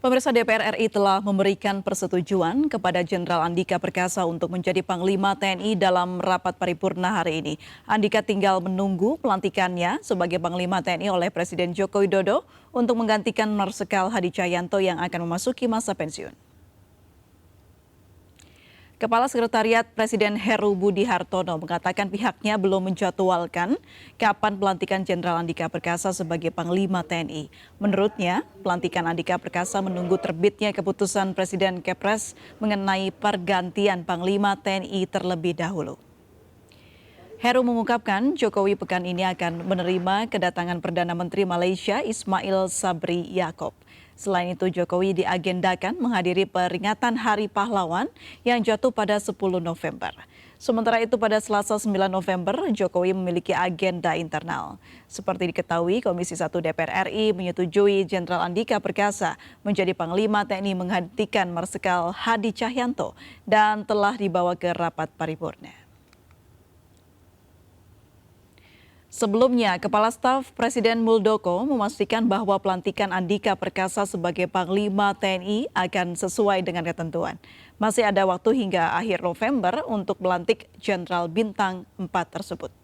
Pemirsa DPR RI telah memberikan persetujuan kepada Jenderal Andika Perkasa untuk menjadi Panglima TNI dalam rapat paripurna hari ini. Andika tinggal menunggu pelantikannya sebagai Panglima TNI oleh Presiden Joko Widodo untuk menggantikan Marsikal Hadi Cahyanto yang akan memasuki masa pensiun. Kepala Sekretariat Presiden Heru Budi Hartono mengatakan pihaknya belum menjadwalkan kapan pelantikan Jenderal Andika Perkasa sebagai Panglima TNI. Menurutnya, pelantikan Andika Perkasa menunggu terbitnya keputusan Presiden Kepres mengenai pergantian Panglima TNI terlebih dahulu. Heru mengungkapkan Jokowi pekan ini akan menerima kedatangan Perdana Menteri Malaysia Ismail Sabri Yaakob. Selain itu, Jokowi diagendakan menghadiri peringatan Hari Pahlawan yang jatuh pada 10 November. Sementara itu pada Selasa 9 November, Jokowi memiliki agenda internal. Seperti diketahui, Komisi 1 DPR RI menyetujui Jenderal Andika Perkasa menjadi Panglima TNI menggantikan Marsikal Hadi Cahyanto dan telah dibawa ke rapat paripurna. Sebelumnya, Kepala Staf Presiden Muldoko memastikan bahwa pelantikan Andika Perkasa sebagai Panglima TNI akan sesuai dengan ketentuan. Masih ada waktu hingga akhir November untuk melantik Jenderal Bintang 4 tersebut.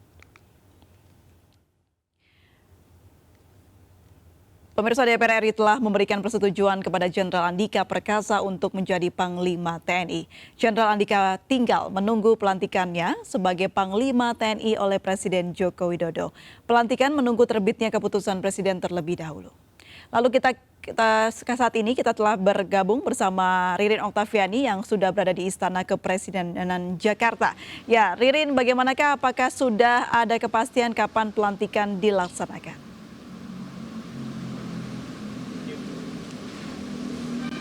Pemirsa DPR RI telah memberikan persetujuan kepada Jenderal Andika Perkasa untuk menjadi Panglima TNI. Jenderal Andika tinggal menunggu pelantikannya sebagai Panglima TNI oleh Presiden Joko Widodo. Pelantikan menunggu terbitnya keputusan Presiden terlebih dahulu. Lalu saat ini kita telah bergabung bersama Ririn Oktaviani yang sudah berada di Istana Kepresidenan Jakarta. Ya, Ririn, bagaimanakah, apakah sudah ada kepastian kapan pelantikan dilaksanakan?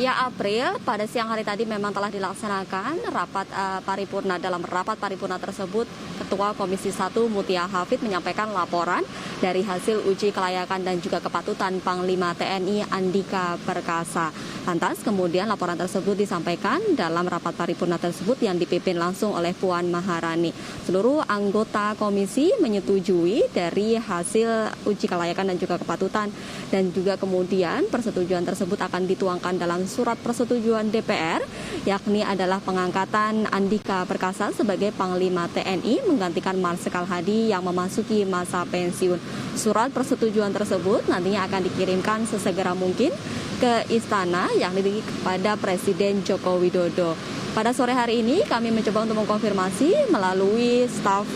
Ya, April, pada siang hari tadi memang telah dilaksanakan rapat paripurna. Dalam rapat paripurna tersebut, Ketua Komisi 1 Mutia Hafid menyampaikan laporan dari hasil uji kelayakan dan juga kepatutan Panglima TNI Andika Perkasa. Lantas kemudian laporan tersebut disampaikan dalam rapat paripurna tersebut yang dipimpin langsung oleh Puan Maharani. Seluruh anggota komisi menyetujui dari hasil uji kelayakan dan juga kepatutan, dan juga kemudian persetujuan tersebut akan dituangkan dalam surat persetujuan DPR, yakni adalah pengangkatan Andika Perkasa sebagai Panglima TNI menggantikan Marsikal Hadi yang memasuki masa pensiun. Surat persetujuan tersebut nantinya akan dikirimkan sesegera mungkin ke Istana, yakni kepada Presiden Joko Widodo. Pada sore hari ini kami mencoba untuk mengkonfirmasi melalui staf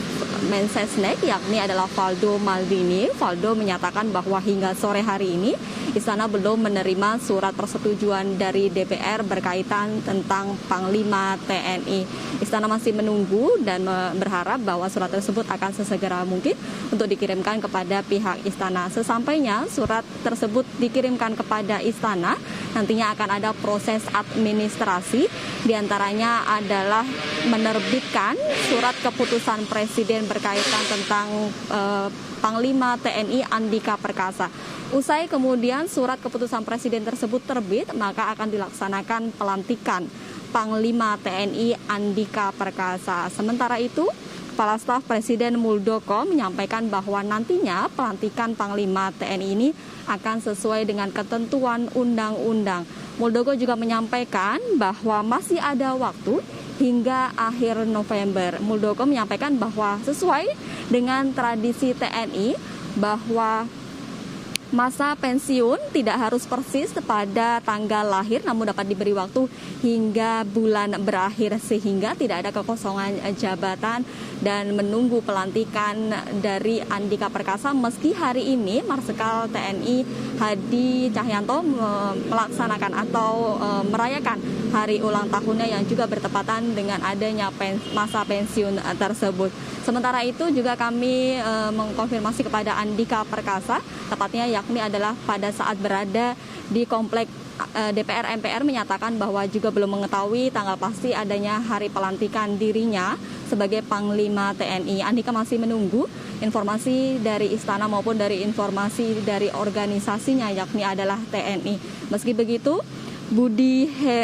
Mensesnek, yakni adalah Valdo Maldini. Valdo menyatakan bahwa hingga sore hari ini Istana belum menerima surat persetujuan dari DPR berkaitan tentang Panglima TNI. Istana masih menunggu dan berharap bahwa surat tersebut akan sesegera mungkin untuk dikirimkan kepada pihak Istana. Sesampainya surat tersebut dikirimkan kepada Istana, nantinya akan ada proses administrasi, diantaranya adalah menerbitkan surat keputusan Presiden berkaitan tentang Panglima TNI Andika Perkasa. Usai kemudian surat keputusan Presiden tersebut terbit, maka akan dilaksanakan pelantikan Panglima TNI Andika Perkasa. Sementara itu, Kepala Staf Presiden Muldoko menyampaikan bahwa nantinya pelantikan Panglima TNI ini akan sesuai dengan ketentuan undang-undang. Muldoko juga menyampaikan bahwa masih ada waktu hingga akhir November. Muldoko menyampaikan bahwa sesuai dengan tradisi TNI bahwa masa pensiun tidak harus persis pada tanggal lahir, namun dapat diberi waktu hingga bulan berakhir sehingga tidak ada kekosongan jabatan dan menunggu pelantikan dari Andika Perkasa. Meski hari ini Marsikal TNI Hadi Cahyanto melaksanakan atau merayakan hari ulang tahunnya yang juga bertepatan dengan adanya masa pensiun tersebut. Sementara itu juga kami mengkonfirmasi kepada Andika Perkasa, tepatnya yakni adalah pada saat berada di komplek DPR MPR, menyatakan bahwa juga belum mengetahui tanggal pasti adanya hari pelantikan dirinya sebagai Panglima TNI. Andika masih menunggu informasi dari Istana maupun dari informasi dari organisasinya yakni adalah TNI. Meski begitu,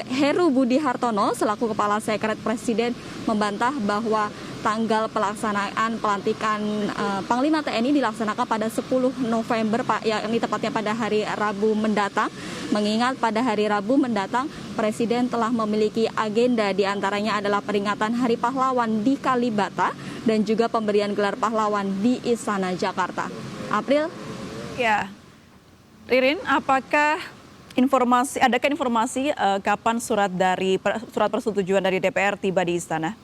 Heru Budi Hartono selaku Kepala Sekretariat Presiden membantah bahwa tanggal pelaksanaan pelantikan Panglima TNI dilaksanakan pada 10 November, yakni tepatnya pada hari Rabu mendatang. Mengingat pada hari Rabu mendatang, Presiden telah memiliki agenda, diantaranya adalah peringatan Hari Pahlawan di Kalibata dan juga pemberian gelar pahlawan di Istana Jakarta. April? Ya, Ririn, adakah informasi kapan surat persetujuan dari DPR tiba di Istana?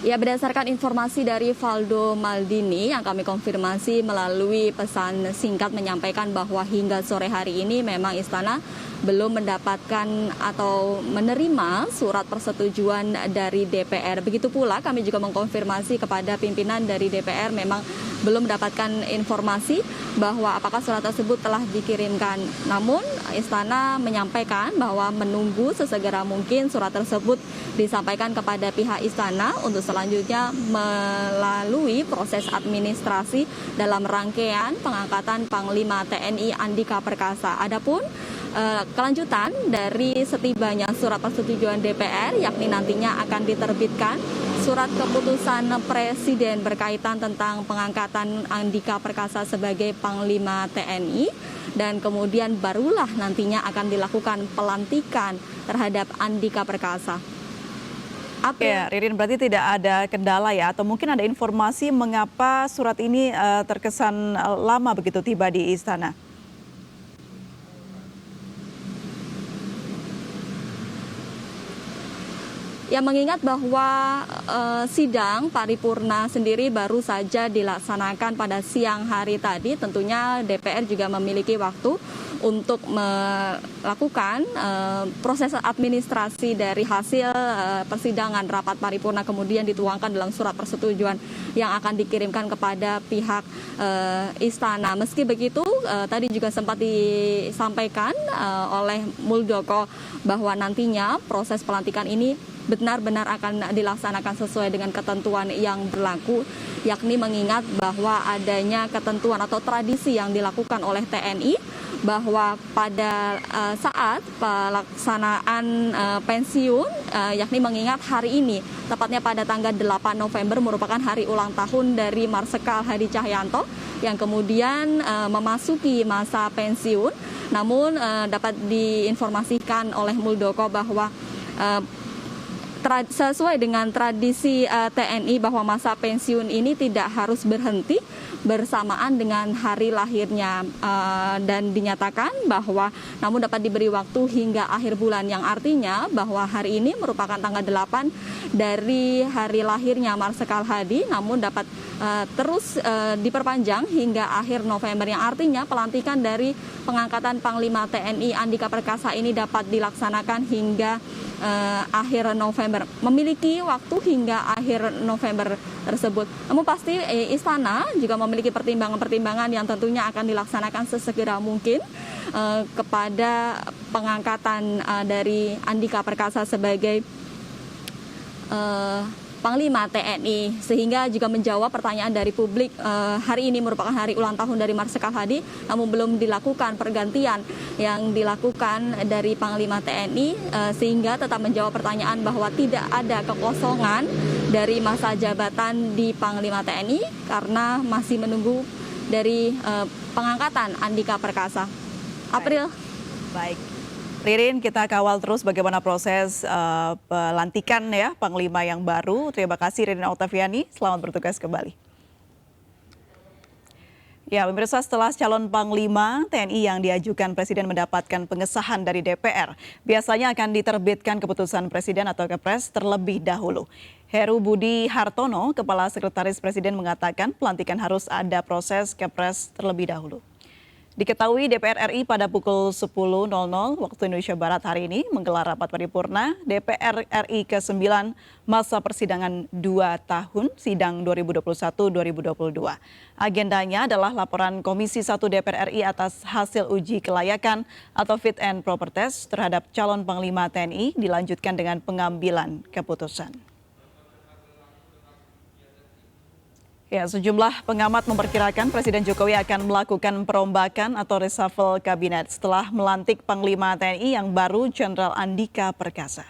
Ya, berdasarkan informasi dari Valdo Maldini yang kami konfirmasi melalui pesan singkat menyampaikan bahwa hingga sore hari ini memang Istana belum mendapatkan atau menerima surat persetujuan dari DPR. Begitu pula kami juga mengkonfirmasi kepada pimpinan dari DPR memang belum mendapatkan informasi bahwa apakah surat tersebut telah dikirimkan. Namun Istana menyampaikan bahwa menunggu sesegera mungkin surat tersebut disampaikan kepada pihak Istana untuk selanjutnya melalui proses administrasi dalam rangkaian pengangkatan Panglima TNI Andika Perkasa. Adapun kelanjutan dari setibanya surat persetujuan DPR, yakni nantinya akan diterbitkan surat keputusan Presiden berkaitan tentang pengangkatan Andika Perkasa sebagai Panglima TNI, dan kemudian barulah nantinya akan dilakukan pelantikan terhadap Andika Perkasa. Ya, Ririn, berarti tidak ada kendala ya, atau mungkin ada informasi mengapa surat ini terkesan lama begitu tiba di Istana? Ya, mengingat bahwa sidang paripurna sendiri baru saja dilaksanakan pada siang hari tadi, tentunya DPR juga memiliki waktu untuk melakukan proses administrasi dari hasil persidangan rapat paripurna, kemudian dituangkan dalam surat persetujuan yang akan dikirimkan kepada pihak Istana. Meski begitu, tadi juga sempat disampaikan oleh Muldoko bahwa nantinya proses pelantikan ini benar-benar akan dilaksanakan sesuai dengan ketentuan yang berlaku, yakni mengingat bahwa adanya ketentuan atau tradisi yang dilakukan oleh TNI bahwa pada saat pelaksanaan pensiun, yakni mengingat hari ini, tepatnya pada tanggal 8 November merupakan hari ulang tahun dari Marsikal Hadi Cahyanto yang kemudian memasuki masa pensiun. Namun dapat diinformasikan oleh Muldoko bahwa sesuai dengan tradisi TNI bahwa masa pensiun ini tidak harus berhenti bersamaan dengan hari lahirnya, dan dinyatakan bahwa namun dapat diberi waktu hingga akhir bulan, yang artinya bahwa hari ini merupakan tanggal 8 dari hari lahirnya Marsikal Hadi, namun dapat terus diperpanjang hingga akhir November, yang artinya pelantikan dari pengangkatan Panglima TNI Andika Perkasa ini dapat dilaksanakan hingga akhir November, memiliki waktu hingga akhir November tersebut. Namun pasti Istana juga memiliki pertimbangan-pertimbangan yang tentunya akan dilaksanakan sesegera mungkin kepada pengangkatan dari Andika Perkasa sebagai Panglima TNI, sehingga juga menjawab pertanyaan dari publik. Hari ini merupakan hari ulang tahun dari Marsikal Hadi, namun belum dilakukan pergantian yang dilakukan dari Panglima TNI, sehingga tetap menjawab pertanyaan bahwa tidak ada kekosongan dari masa jabatan di Panglima TNI karena masih menunggu dari pengangkatan Andika Perkasa. April. Baik. Ririn, kita kawal terus bagaimana proses pelantikan ya Panglima yang baru. Terima kasih Ririn Oktaviani, selamat bertugas kembali. Ya, pemirsa, setelah calon Panglima TNI yang diajukan Presiden mendapatkan pengesahan dari DPR, biasanya akan diterbitkan keputusan Presiden atau Kepres terlebih dahulu. Heru Budi Hartono, Kepala Sekretaris Presiden, mengatakan pelantikan harus ada proses Kepres terlebih dahulu. Diketahui DPR RI pada pukul 10.00 waktu Indonesia Barat hari ini menggelar rapat paripurna DPR RI ke-9 masa persidangan 2 tahun sidang 2021-2022. Agendanya adalah laporan Komisi 1 DPR RI atas hasil uji kelayakan atau fit and proper test terhadap calon Panglima TNI dilanjutkan dengan pengambilan keputusan. Ya, sejumlah pengamat memperkirakan Presiden Jokowi akan melakukan perombakan atau reshuffle kabinet setelah melantik Panglima TNI yang baru Jenderal Andika Perkasa.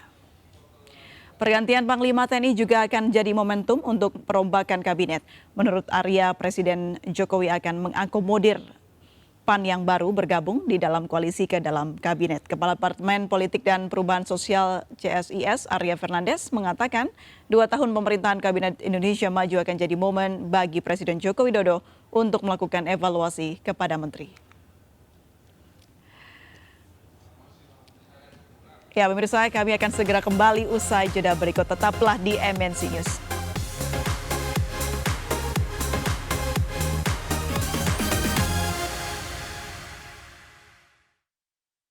Pergantian Panglima TNI juga akan jadi momentum untuk perombakan kabinet. Menurut Arya, Presiden Jokowi akan mengakomodir PAN yang baru bergabung di dalam koalisi ke dalam kabinet. Kepala Departemen Politik dan Perubahan Sosial CSIS, Arya Fernandes, mengatakan 2 tahun pemerintahan Kabinet Indonesia Maju akan jadi momen bagi Presiden Joko Widodo untuk melakukan evaluasi kepada menteri. Ya, pemirsa, kami akan segera kembali usai jeda berikut. Tetaplah di MNC News.